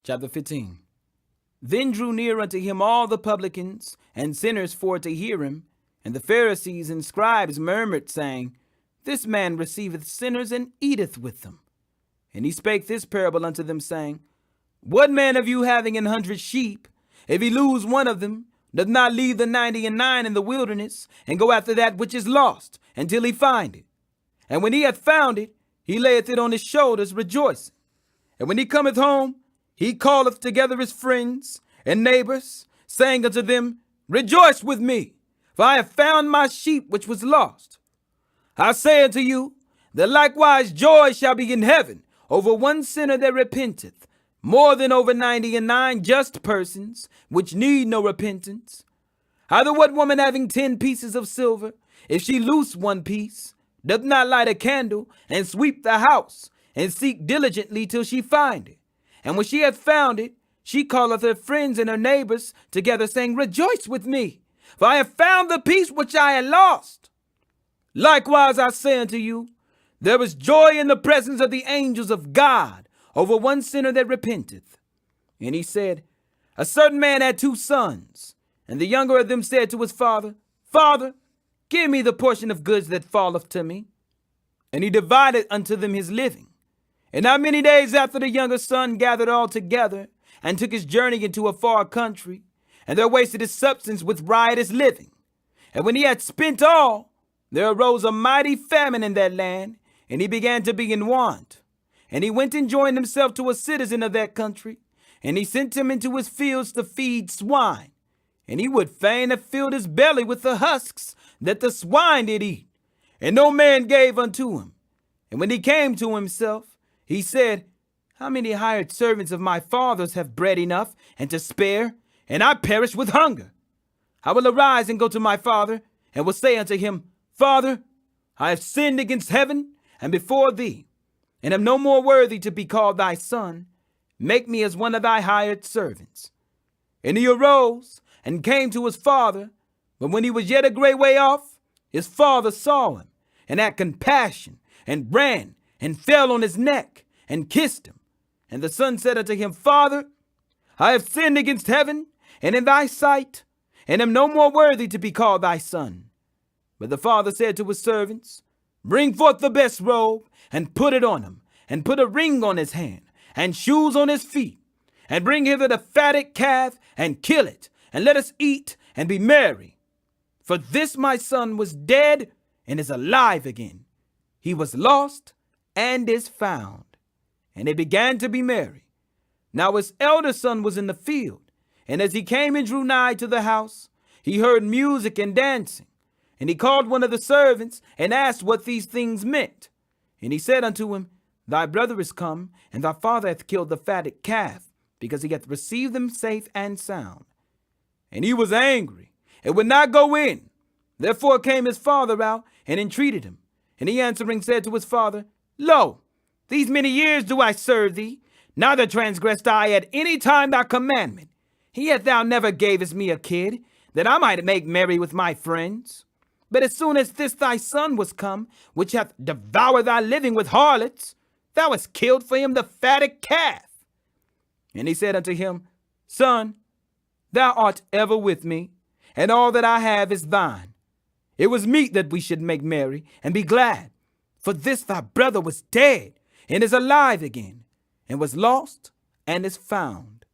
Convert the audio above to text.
Chapter 15. Then drew near unto him all the publicans and sinners for to hear him. And the Pharisees and scribes murmured, saying, This man receiveth sinners and eateth with them. And he spake this parable unto them, saying, What man of you having 100 sheep, if he lose one of them, doth not leave the 99 in the wilderness, and go after that which is lost, until he find it? And when he hath found it, he layeth it on his shoulders, rejoicing. And when he cometh home, he calleth together his friends and neighbors, saying unto them, Rejoice with me, for I have found my sheep which was lost. I say unto you, that likewise joy shall be in heaven over one sinner that repenteth, more than over 99 just persons, which need no repentance. Either what woman having 10 pieces of silver, if she lose one piece, doth not light a candle, and sweep the house, and seek diligently till she find it? And when she hath found it, she calleth her friends and her neighbors together, saying, Rejoice with me, for I have found the piece which I had lost. Likewise I say unto you, there is joy in the presence of the angels of God over one sinner that repenteth. And he said, A certain man had 2 sons, and the younger of them said to his father, Father, give me the portion of goods that falleth to me. And he divided unto them his living. And not many days after, the younger son gathered all together, and took his journey into a far country, and there wasted his substance with riotous living. And when he had spent all, there arose a mighty famine in that land, and he began to be in want. And he went and joined himself to a citizen of that country, and he sent him into his fields to feed swine. And he would fain have filled his belly with the husks that the swine did eat, and no man gave unto him. And when he came to himself, he said, How many hired servants of my father's have bread enough and to spare, and I perish with hunger? I will arise and go to my father, and will say unto him, Father, I have sinned against heaven and before thee, and am no more worthy to be called thy son. Make me as one of thy hired servants. And he arose and came to his father. But when he was yet a great way off, his father saw him, and had compassion, and ran, and fell on his neck, and kissed him. And the son said unto him, Father, I have sinned against heaven, and in thy sight, and am no more worthy to be called thy son. But the father said to his servants, Bring forth the best robe, and put it on him, and put a ring on his hand, and shoes on his feet. And bring hither the fatted calf, and kill it, and let us eat, and be merry. For this my son was dead, and is alive again. He was lost, and is found. And they began to be merry. Now his elder son was in the field, and as he came and drew nigh to the house, he heard music and dancing. And he called one of the servants, and asked what these things meant. And he said unto him, Thy brother is come, and thy father hath killed the fatted calf, because he hath received them safe and sound. And he was angry, and would not go in. Therefore came his father out, and entreated him. And he answering said to his father, Lo, these many years do I serve thee, neither transgressed I at any time thy commandment. Yet thou never gavest me a kid, that I might make merry with my friends. But as soon as this thy son was come, which hath devoured thy living with harlots, thou hast killed for him the fatted calf. And he said unto him, Son, thou art ever with me, and all that I have is thine. It was meet that we should make merry and be glad. For this thy brother was dead, and is alive again, and was lost, and is found.